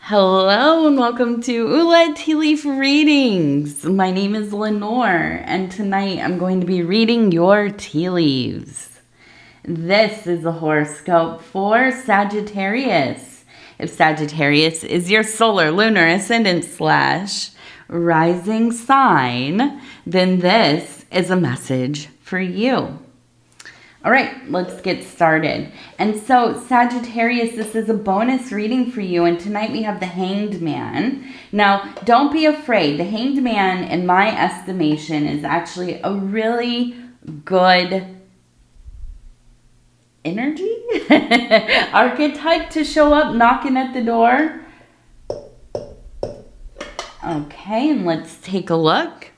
Hello and welcome to Ula Tea Leaf Readings. My name is Lenor and tonight I'm going to be reading your tea leaves. This is a horoscope for Sagittarius. If Sagittarius is your solar, lunar, ascendant / rising sign, then this is a message for you. All right, let's get started. And so, Sagittarius, this is a bonus reading for you. And tonight we have the Hanged Man. Now, don't be afraid. The Hanged Man, in my estimation, is actually a really good energy archetype to show up knocking at the door. Okay, and let's take a look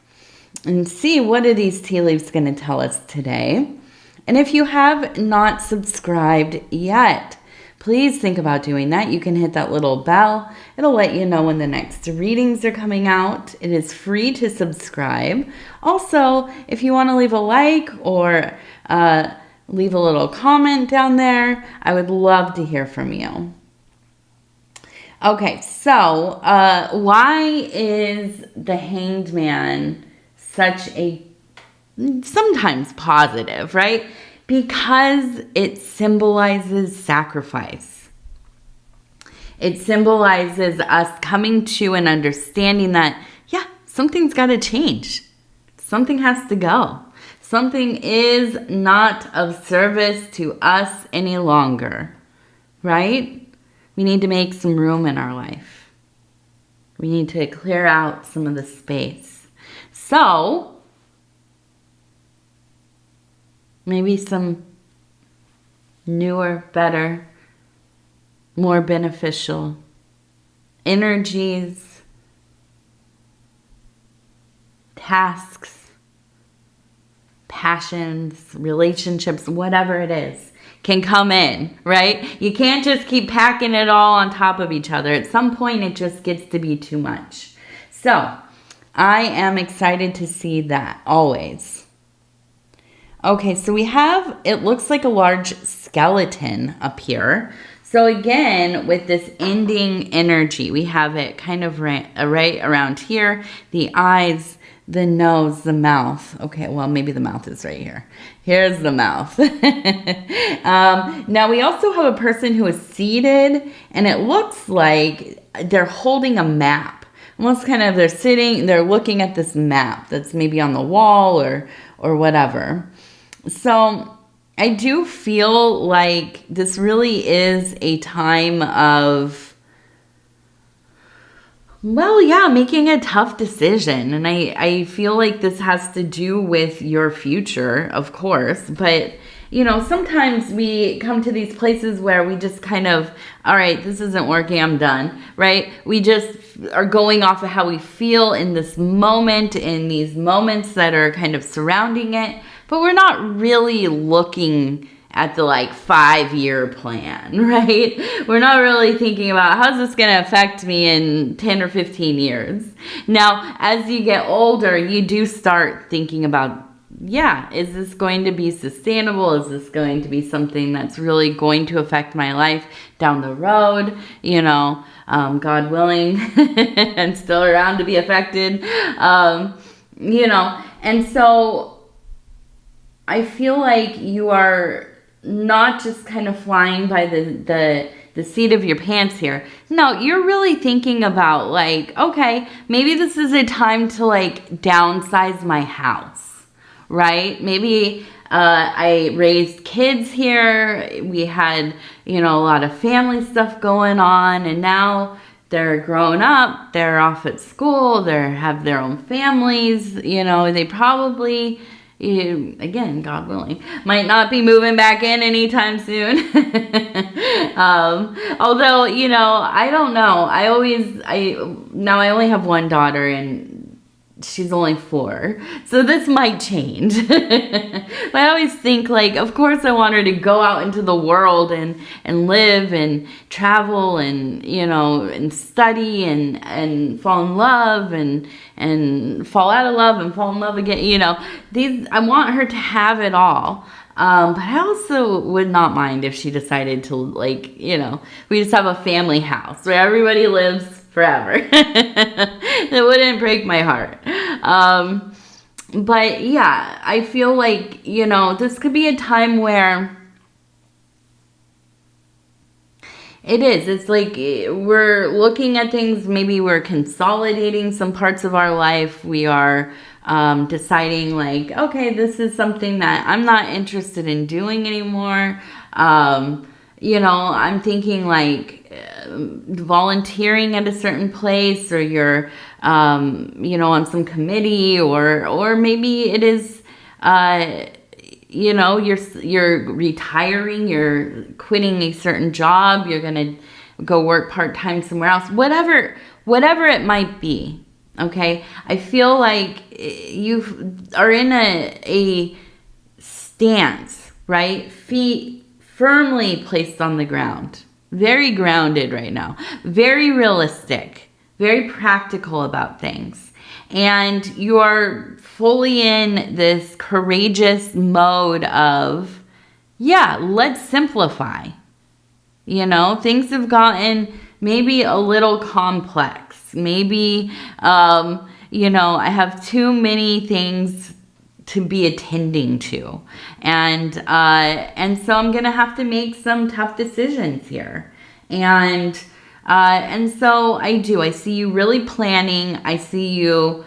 and see what are these tea leaves going to tell us today. And if you have not subscribed yet, please think about doing that. You can hit that little bell. It'll let you know when the next readings are coming out. It is free to subscribe. Also, if you want to leave a like or leave a little comment down there, I would love to hear from you. Okay, so why is the Hanged Man such a sometimes positive, right? Because it symbolizes sacrifice. It symbolizes us coming to an understanding that, yeah, something's got to change. Something has to go. Something is not of service to us any longer, right? We need to make some room in our life. We need to clear out some of the space. So, maybe some newer, better, more beneficial energies, tasks, passions, relationships, whatever it is, can come in, right? You can't just keep packing it all on top of each other. At some point, it just gets to be too much. So, I am excited to see that always. Okay, so we have, it looks like a large skeleton up here. So again, with this ending energy, we have it kind of right around here. The eyes, the nose, the mouth. Okay, well, maybe the mouth is right here. Here's the mouth. Now, we also have a person who is seated, and it looks like they're holding a map. Almost kind of, they're looking at this map that's maybe on the wall or whatever. So I do feel like this really is a time of, well, yeah, making a tough decision. And I feel like this has to do with your future, of course. But, you know, sometimes we come to these places where we just kind of, all right, this isn't working, I'm done, right? We just are going off of how we feel in this moment, in these moments that are kind of surrounding it. But we're not really looking at the 5-year plan, right? We're not really thinking about how's this going to affect me in 10 or 15 years. Now, as you get older, you do start thinking about, yeah, is this going to be sustainable? Is this going to be something that's really going to affect my life down the road? You know, God willing, and still around to be affected. You know, and so I feel like you are not just kind of flying by the seat of your pants here. No, you're really thinking about okay, maybe this is a time to downsize my house, right? Maybe I raised kids here. We had, a lot of family stuff going on, and now they're grown up. They're off at school. They have their own families. They probably, again, God willing, might not be moving back in anytime soon. Although, I don't know. Now I only have one daughter and she's only 4. So this might change. But I always think of course I want her to go out into the world and live and travel and, and study and fall in love and fall out of love and fall in love again. I want her to have it all. But I also would not mind if she decided to, like, we just have a family house where everybody lives forever. That wouldn't break my heart. But yeah, I feel like, this could be a time where it's like we're looking at things, maybe we're consolidating some parts of our life. We are deciding like, okay, this is something that I'm not interested in doing anymore. I'm thinking like volunteering at a certain place, or you're, on some committee, or maybe it is, you're retiring, you're quitting a certain job, you're going to go work part-time somewhere else, whatever it might be. Okay. I feel like you are in a stance, right? Feet firmly placed on the ground, very grounded right now, very realistic, very practical about things. And you are fully in this courageous mode of, yeah, let's simplify. Things have gotten maybe a little complex. Maybe, I have too many things to be attending to. And so I'm going to have to make some tough decisions here. And so I see you really planning. I see you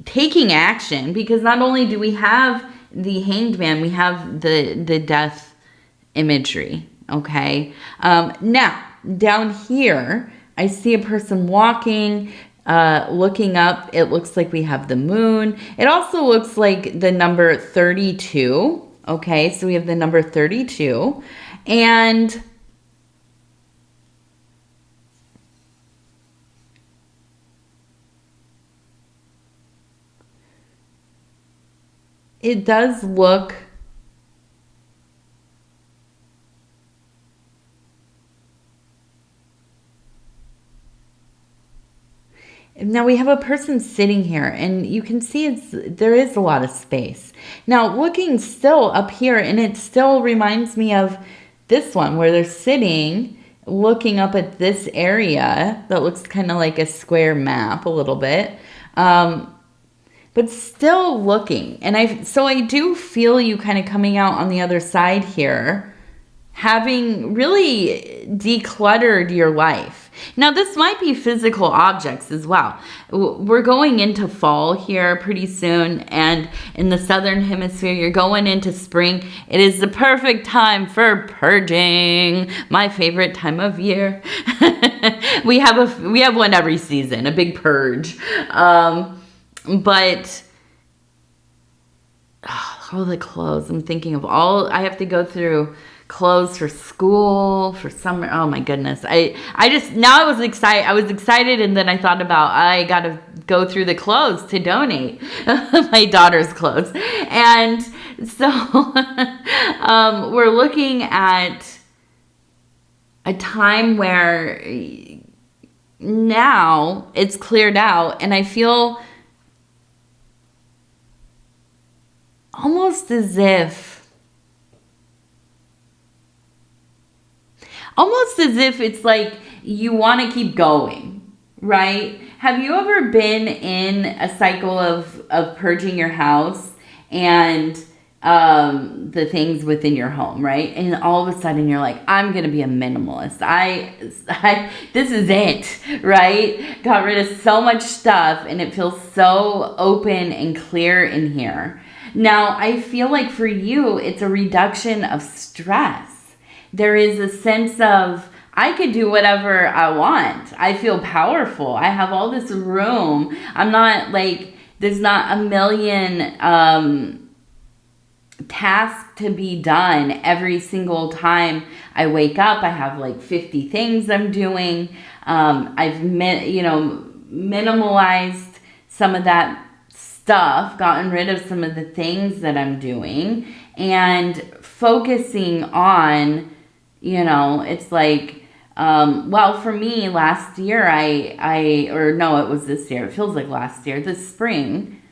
taking action, because not only do we have the Hanged Man, we have the death imagery. Okay. Now down here, I see a person walking, looking up. It looks like we have the moon. It also looks like the number 32. Okay. So we have the number 32, and it does look now we have a person sitting here, and you can see there is a lot of space. Now looking still up here, and it still reminds me of this one where they're sitting looking up at this area that looks kind of like a square map a little bit. But still looking. And I do feel you kind of coming out on the other side here, having really decluttered your life. Now, this might be physical objects as well. We're going into fall here pretty soon, and in the southern hemisphere, you're going into spring. It is the perfect time for purging, my favorite time of year. We have one every season, a big purge. But all the clothes, I'm thinking of all I have to go through. Clothes for school, for summer. Oh my goodness. I was excited, and then I thought about, I got to go through the clothes to donate my daughter's clothes. And so we're looking at a time where now it's cleared out, and I feel almost as if it's like you want to keep going, right? Have you ever been in a cycle of purging your house and the things within your home, right? And all of a sudden you're like, I'm going to be a minimalist. This is it, right? Got rid of so much stuff, and it feels so open and clear in here. Now, I feel like for you, it's a reduction of stress. There is a sense of, I could do whatever I want. I feel powerful. I have all this room. I'm not like, there's not a million tasks to be done every single time I wake up. I have like 50 things I'm doing. I've minimalized some of that stuff, gotten rid of some of the things that I'm doing, and focusing on, it's like, well, for me, last year, it was this year. It feels like last year, this spring,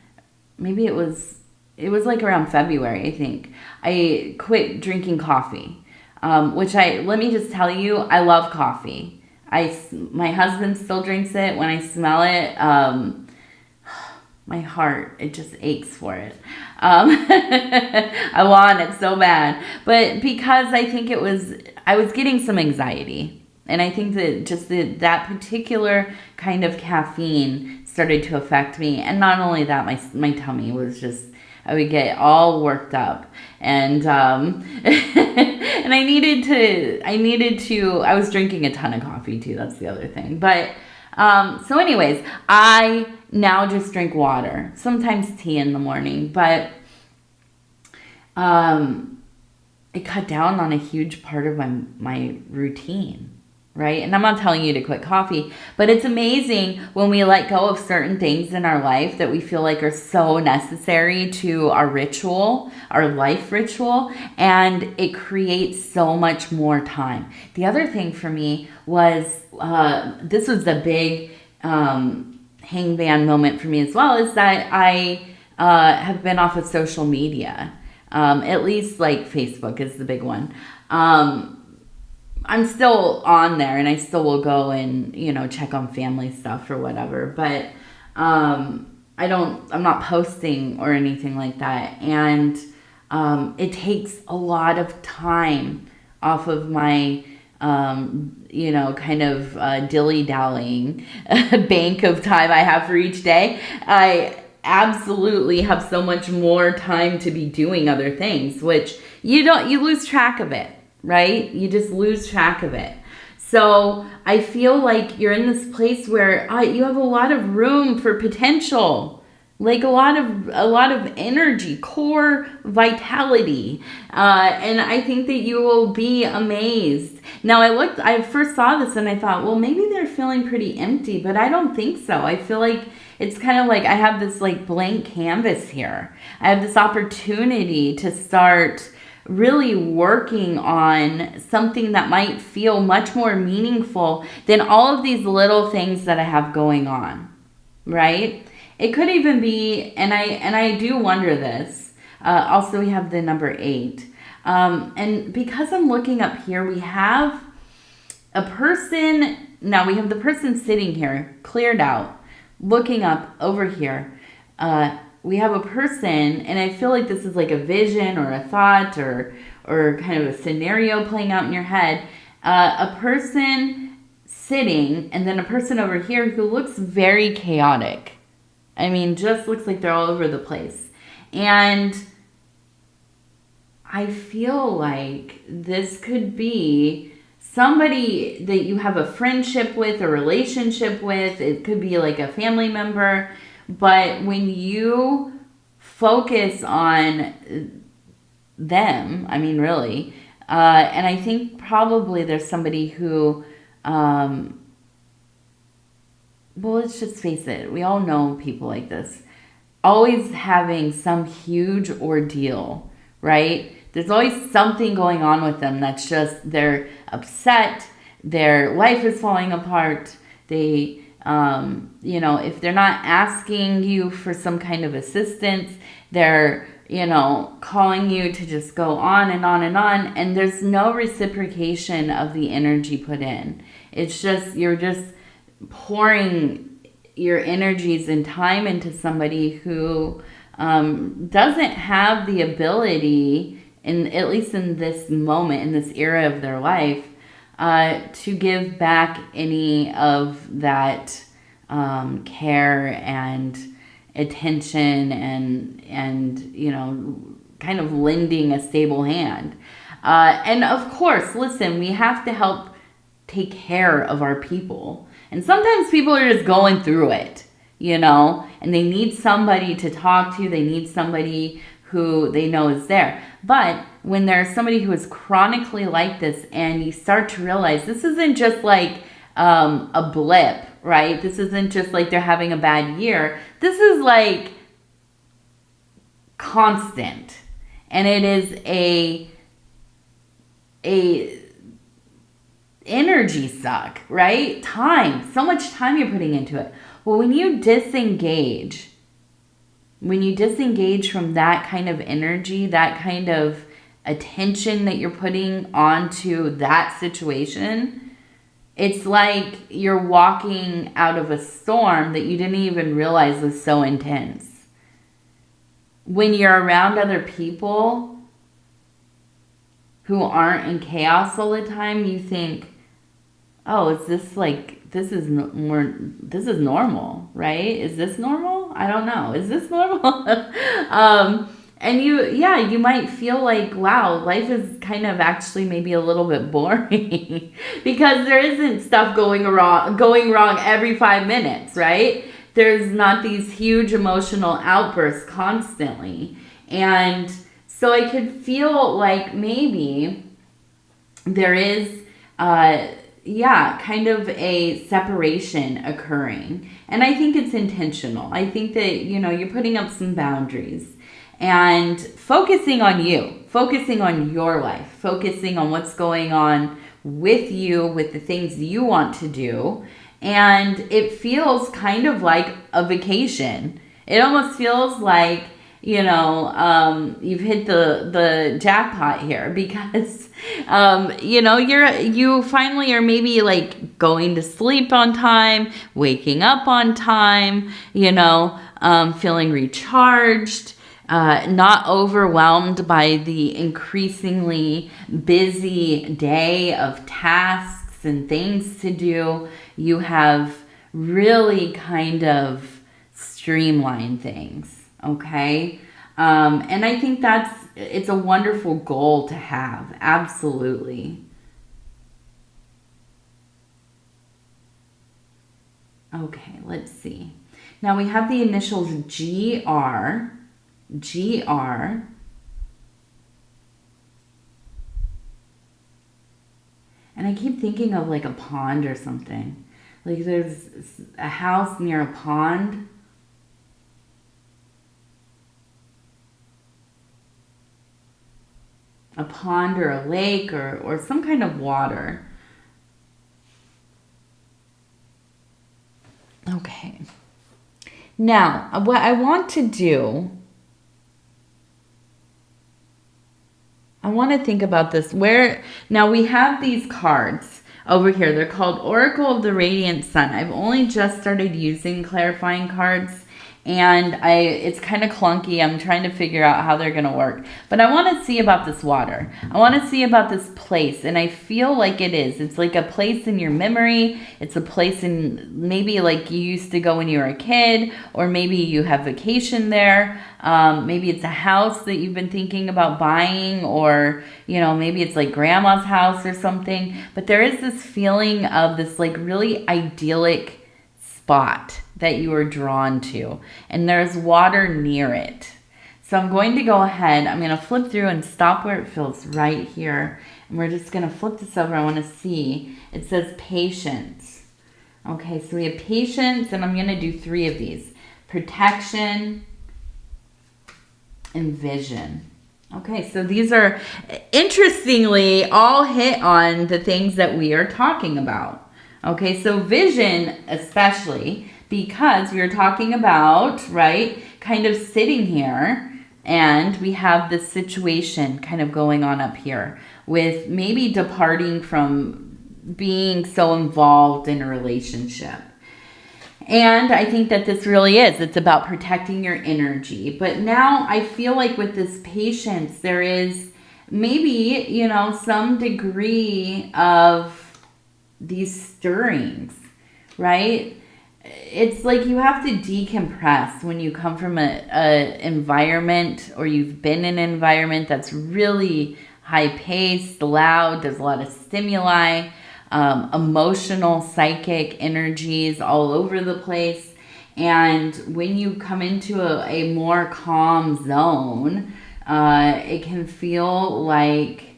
maybe it was it was like around February, I think, I quit drinking coffee. Which let me just tell you, I love coffee. My husband still drinks it. When I smell it, my heart, it just aches for it. I want it so bad. But because I think I was getting some anxiety. And I think that just that particular kind of caffeine started to affect me. And not only that, my tummy was just, I would get all worked up. And and I was drinking a ton of coffee too. That's the other thing. But so anyways, I now just drink water, sometimes tea in the morning, but it cut down on a huge part of my routine. Right? And I'm not telling you to quit coffee, but it's amazing when we let go of certain things in our life that we feel like are so necessary to our ritual, our life ritual, and it creates so much more time. The other thing for me was, this was the big hangman moment for me as well, is that I have been off of social media. At least like Facebook is the big one. I'm still on there and I still will go and, check on family stuff or whatever, but I'm not posting or anything like that. And it takes a lot of time off of my, dilly-dallying bank of time I have for each day. I absolutely have so much more time to be doing other things, which you lose track of it. Right? You just lose track of it. So I feel like you're in this place where you have a lot of room for potential, like a lot of energy, core vitality. And I think that you will be amazed. Now I first saw this and I thought, well, maybe they're feeling pretty empty, but I don't think so. I feel like it's kind of like I have this like blank canvas here. I have this opportunity to start really working on something that might feel much more meaningful than all of these little things that I have going on, right? It could even be, and I do wonder this, also we have the number 8. And because I'm looking up here, we have a person, now we have the person sitting here, cleared out, looking up over here, we have a person, and I feel like this is like a vision or a thought or kind of a scenario playing out in your head. A person sitting, and then a person over here who looks very chaotic. I mean, just looks like they're all over the place. And I feel like this could be somebody that you have a friendship with, a relationship with. It could be like a family member. But when you focus on them, I mean, really, and I think probably there's somebody who, well, let's just face it. We all know people like this, always having some huge ordeal, right? There's always something going on with them that's just, they're upset, their life is falling apart, they... if they're not asking you for some kind of assistance, they're, calling you to just go on and on and on, and there's no reciprocation of the energy put in. It's just, you're just pouring your energies and time into somebody who doesn't have the ability, at least in this moment, in this era of their life, to give back any of that care and attention and kind of lending a stable hand. And of course, listen, we have to help take care of our people. And sometimes people are just going through it, and they need somebody to talk to. They need somebody who they know is there. But when there's somebody who is chronically like this, and you start to realize this isn't just like a blip, right? This isn't just like they're having a bad year. This is like constant. And it is a energy suck, right? Time. So much time you're putting into it. Well, when you disengage, when you disengage from that kind of energy, that kind of attention that you're putting onto that situation, it's like you're walking out of a storm that you didn't even realize was so intense. When you're around other people who aren't in chaos all the time, you think, oh, is this like, this is normal, right? Is this normal? I don't know. Is this normal? And you might feel like, wow, life is kind of actually maybe a little bit boring because there isn't stuff going wrong every 5 minutes, right? There's not these huge emotional outbursts constantly. And so I could feel like maybe there is, kind of a separation occurring. And I think it's intentional. I think that, you're putting up some boundaries and focusing on you, focusing on your life, focusing on what's going on with you, with the things you want to do. And it feels kind of like a vacation. It almost feels like, you've hit the jackpot here because, you finally are maybe like going to sleep on time, waking up on time, feeling recharged, not overwhelmed by the increasingly busy day of tasks and things to do. You have really kind of streamlined things, okay? And I think it's a wonderful goal to have, absolutely. Okay, let's see. Now we have the initials GR. And I keep thinking of like a pond or something. Like there's a house near a pond. A pond or a lake or some kind of water. Okay. Now, what I want to do, I want to think about this. Now we have these cards over here. They're called Oracle of the Radiant Sun. I've only just started using clarifying cards. And it's kind of clunky. I'm trying to figure out how they're going to work. But I want to see about this water. I want to see about this place. And I feel like it is. It's like a place in your memory. It's a place in maybe like you used to go when you were a kid. Or maybe you have vacation there. Maybe it's a house that you've been thinking about buying. Or, maybe it's like grandma's house or something. But there is this feeling of this like really idyllic spot that you are drawn to, and there's water near it. So I'm going to go ahead, I'm going to flip through and stop where it feels right here, and we're just going to flip this over. I want to see, it says patience. Okay, so we have patience, and I'm going to do 3 of these: protection and vision. Okay, so these are interestingly all hit on the things that we are talking about. Okay, so vision especially, because we were talking about, right, kind of sitting here, and we have this situation kind of going on up here with maybe departing from being so involved in a relationship. And I think that this really is. It's about protecting your energy. But now I feel like with this patience, there is maybe, some degree of these stirrings, right? It's like you have to decompress when you come from a environment, or you've been in an environment that's really high paced, loud, there's a lot of stimuli, emotional, psychic energies all over the place. And when you come into a more calm zone, it can feel like,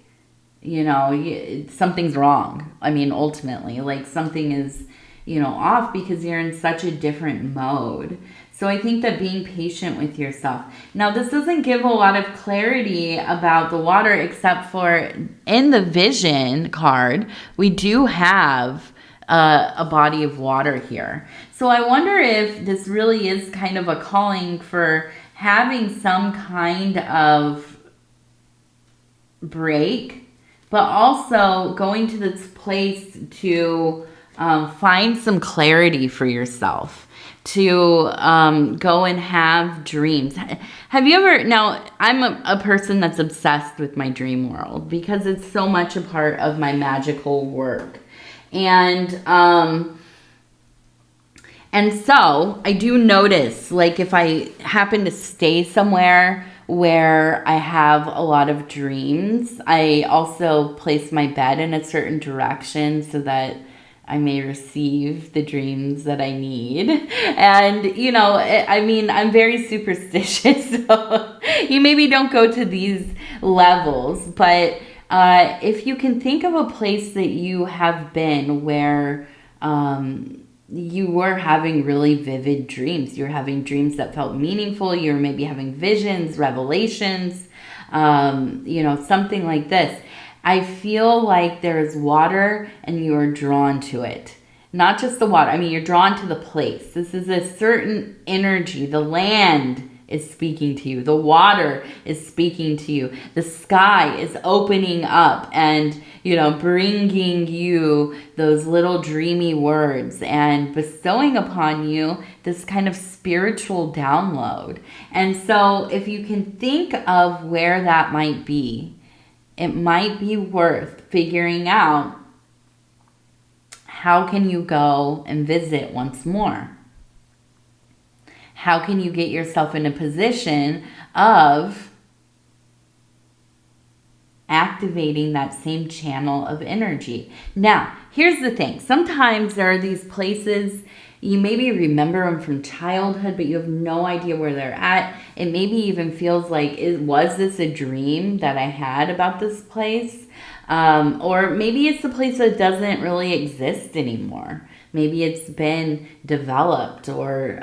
something's wrong. I mean, ultimately, like something is, off because you're in such a different mode. So I think that being patient with yourself. Now, this doesn't give a lot of clarity about the water, except for in the vision card, we do have a body of water here. So I wonder if this really is kind of a calling for having some kind of break, but also going to this place to find some clarity for yourself, to go and have dreams. Have you ever, now I'm a person that's obsessed with my dream world because it's so much a part of my magical work. And so I do notice, like if I happen to stay somewhere where I have a lot of dreams, I also place my bed in a certain direction so that I may receive the dreams that I need. And, you know, I mean, I'm very superstitious, so you maybe don't go to these levels, but if you can think of a place that you have been where you were having really vivid dreams, you're having dreams that felt meaningful, you're maybe having visions, revelations, you know, something like this. I feel like there's water and you are drawn to it. Not just the water. I mean, you're drawn to the place. This is a certain energy. The land is speaking to you. The water is speaking to you. The sky is opening up and, you know, bringing you those little dreamy words and bestowing upon you this kind of spiritual download. And so if you can think of where that might be, it might be worth figuring out how can you go and visit once more. How can you get yourself in a position of activating that same channel of energy? Now, here's the thing. Sometimes there are these places, you maybe remember them from childhood, but you have no idea where they're at. It maybe even feels like, was this a dream that I had about this place? Or maybe it's a place that doesn't really exist anymore. Maybe it's been developed or,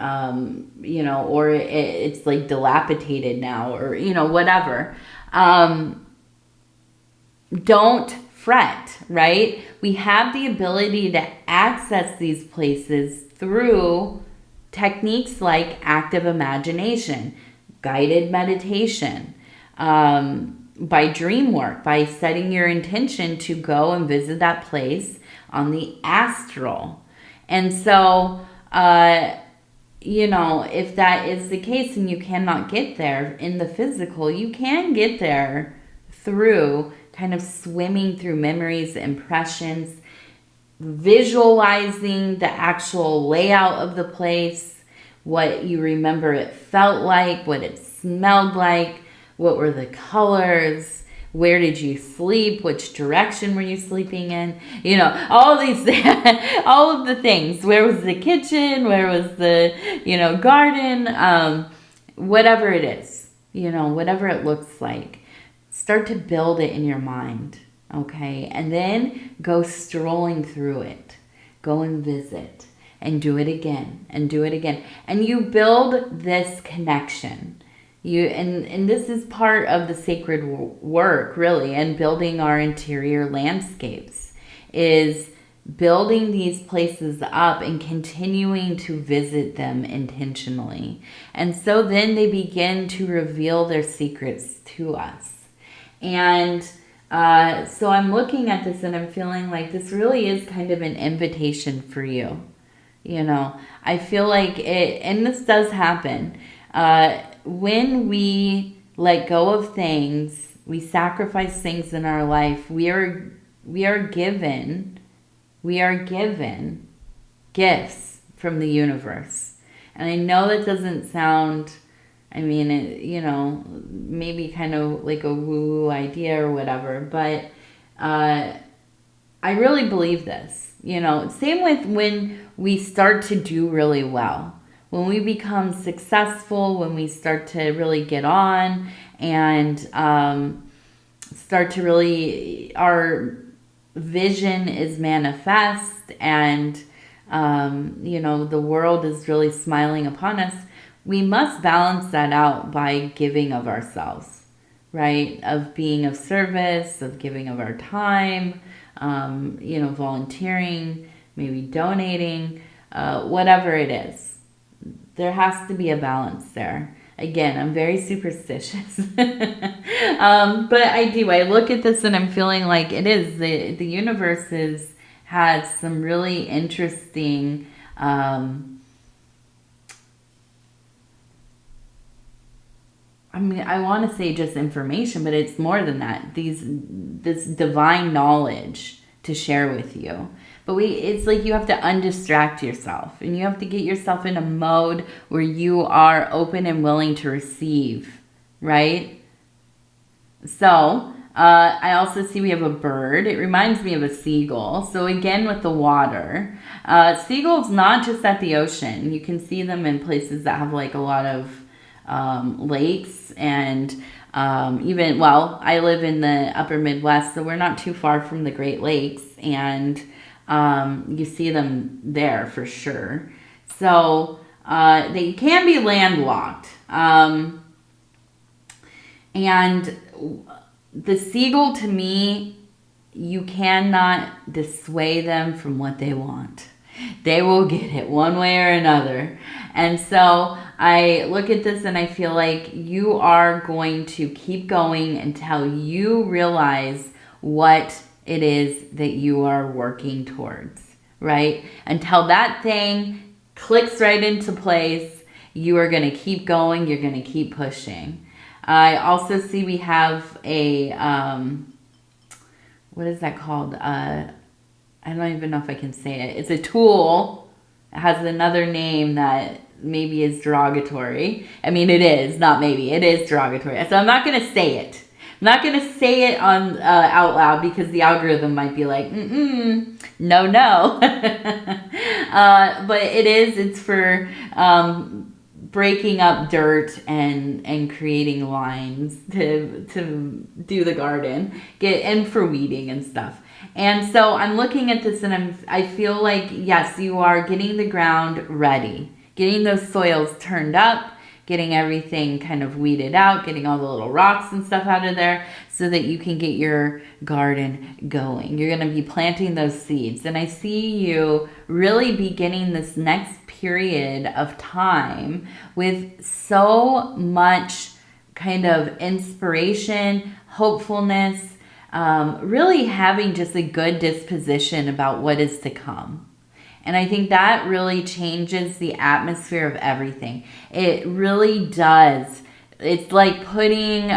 you know, or it's like dilapidated now or, you know, whatever. Don't fret, right? We have the ability to access these places through techniques like active imagination, guided meditation, by dream work, by setting your intention to go and visit that place on the astral. And so, you know, if that is the case and you cannot get there in the physical, you can get there through kind of swimming through memories, impressions, visualizing the actual layout of the place, what you remember it felt like, what it smelled like, what were the colors, where did you sleep, which direction were you sleeping in, you know, all these all of the things. Where was the kitchen, where was the, you know, garden, whatever it is, you know, whatever it looks like. Start to build it in your mind, okay? And then go strolling through it. Go and visit and do it again and do it again. And you build this connection. And this is part of the sacred work, really, and building our interior landscapes, is building these places up and continuing to visit them intentionally. And so then they begin to reveal their secrets to us. And so I'm looking at this and I'm feeling like this really is kind of an invitation for you. You know, I feel like it, and this does happen. When we let go of things, we sacrifice things in our life, we are given gifts from the universe. And I know that doesn't sound, I mean, you know, maybe kind of like a woo-woo idea or whatever, but I really believe this. You know, same with when we start to do really well. When we become successful, when we start to really get on and start to really, our vision is manifest and, you know, the world is really smiling upon us, we must balance that out by giving of ourselves, right? Of being of service, of giving of our time, you know, volunteering, maybe donating, whatever it is. There has to be a balance there. Again, I'm very superstitious. But I look at this and I'm feeling like it is. The universe has some really interesting I want to say just information, but it's more than that. This divine knowledge to share with you. But it's like you have to undistract yourself, and you have to get yourself in a mode where you are open and willing to receive, right? So, I also see we have a bird. It reminds me of a seagull. So again, with the water, seagulls not just at the ocean. You can see them in places that have like a lot of lakes and even, well, I live in the upper Midwest, so we're not too far from the Great Lakes, and you see them there for sure. So they can be landlocked. And the seagull, to me, you cannot dissuade them from what they want. They will get it one way or another. And so I look at this and I feel like you are going to keep going until you realize what it is that you are working towards, right? Until that thing clicks right into place, you are going to keep going. You're going to keep pushing. I also see we have a, what is that called? I don't even know if I can say it. It's a tool. It has another name that maybe is derogatory. I mean, it is, not maybe. It is derogatory. So I'm not going to say it. I'm not going to say it on out loud because the algorithm might be like, no. But it's for breaking up dirt and creating lines to do the garden, and for weeding and stuff. And so I'm looking at this and I feel like, yes, you are getting the ground ready, getting those soils turned up, getting everything kind of weeded out, getting all the little rocks and stuff out of there so that you can get your garden going. You're going to be planting those seeds. And I see you really beginning this next period of time with so much kind of inspiration, hopefulness, really having just a good disposition about what is to come. And I think that really changes the atmosphere of everything. It really does. It's like putting,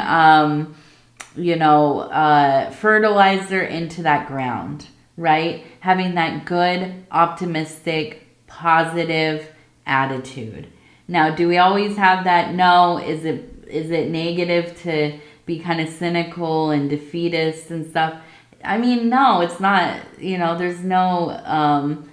fertilizer into that ground, right? Having that good, optimistic, positive attitude. Now, do we always have that? No. Is it negative to be kind of cynical and defeatist and stuff? I mean, no, it's not. There's no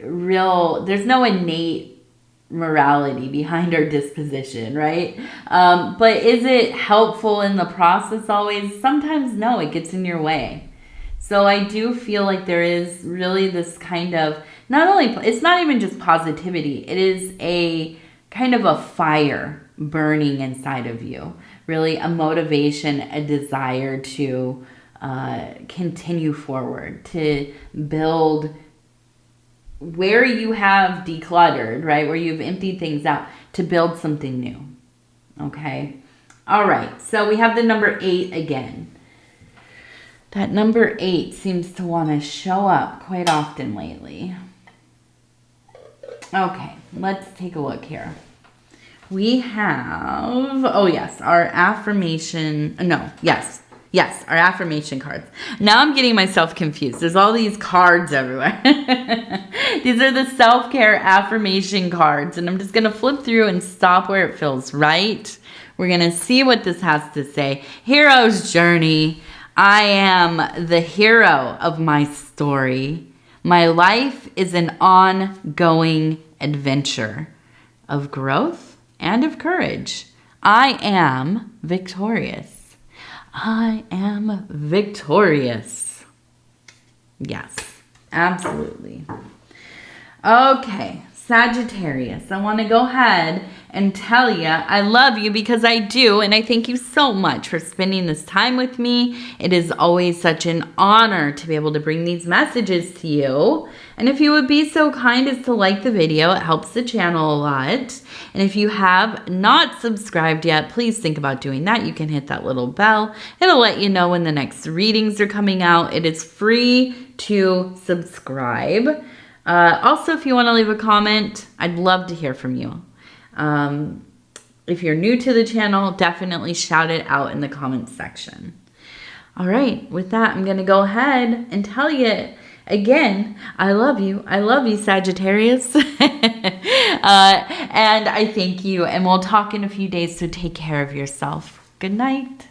there's no innate morality behind our disposition, right? But is it helpful in the process always? Sometimes no, it gets in your way. So I do feel like there is really this kind of, it's not even just positivity, it is a kind of a fire burning inside of you. Really a motivation, a desire to continue forward, to build where you have decluttered, right? Where you've emptied things out, to build something new. Okay? All right. So we have the number 8 again. That number 8 seems to want to show up quite often lately. Okay. Let's take a look here. We have, our affirmation. Yes, our affirmation cards. Now I'm getting myself confused. There's all these cards everywhere. These are the self-care affirmation cards. And I'm just going to flip through and stop where it feels right. We're going to see what this has to say. Hero's journey. I am the hero of my story. My life is an ongoing adventure of growth and of courage. I am victorious. I am victorious. Yes, absolutely. Okay, Sagittarius, I want to go ahead and tell you I love you because I do, and I thank you so much for spending this time with me. It is always such an honor to be able to bring these messages to you. And if you would be so kind as to like the video, it helps the channel a lot. And if you have not subscribed yet, please think about doing that. You can hit that little bell. It'll let you know when the next readings are coming out. It is free to subscribe. Also, if you want to leave a comment, I'd love to hear from you. If you're new to the channel, definitely shout it out in the comments section. All right, with that, I'm going to go ahead and tell you again, I love you. I love you, Sagittarius. And I thank you. And we'll talk in a few days, so take care of yourself. Good night.